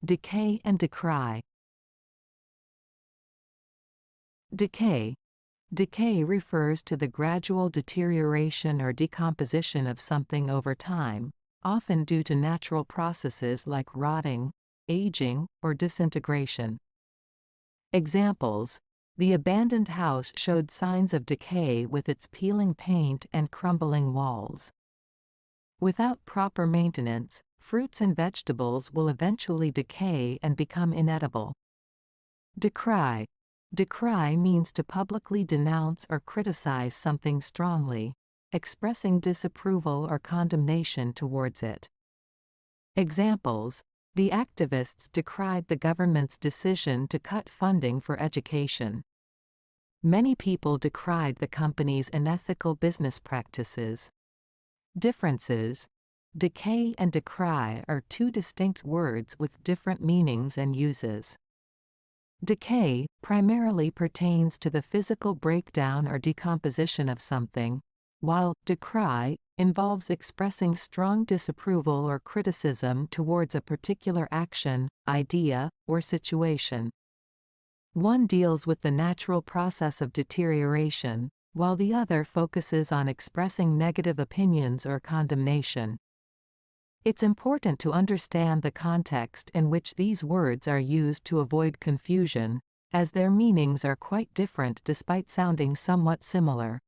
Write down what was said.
Decay and decry. Decay. Decay refers to the gradual deterioration or decomposition of something over time, often due to natural processes like rotting, aging, or disintegration. Examples: the abandoned house showed signs of decay with its peeling paint and crumbling walls. Without proper maintenance, fruits and vegetables will eventually decay and become inedible. Decry. Decry means to publicly denounce or criticize something strongly, expressing disapproval or condemnation towards it. Examples: the activists decried the government's decision to cut funding for education. Many people decried the company's unethical business practices. Differences: decay and decry are two distinct words with different meanings and uses. Decay primarily pertains to the physical breakdown or decomposition of something, while decry involves expressing strong disapproval or criticism towards a particular action, idea, or situation. One deals with the natural process of deterioration, while the other focuses on expressing negative opinions or condemnation. It's important to understand the context in which these words are used to avoid confusion, as their meanings are quite different despite sounding somewhat similar.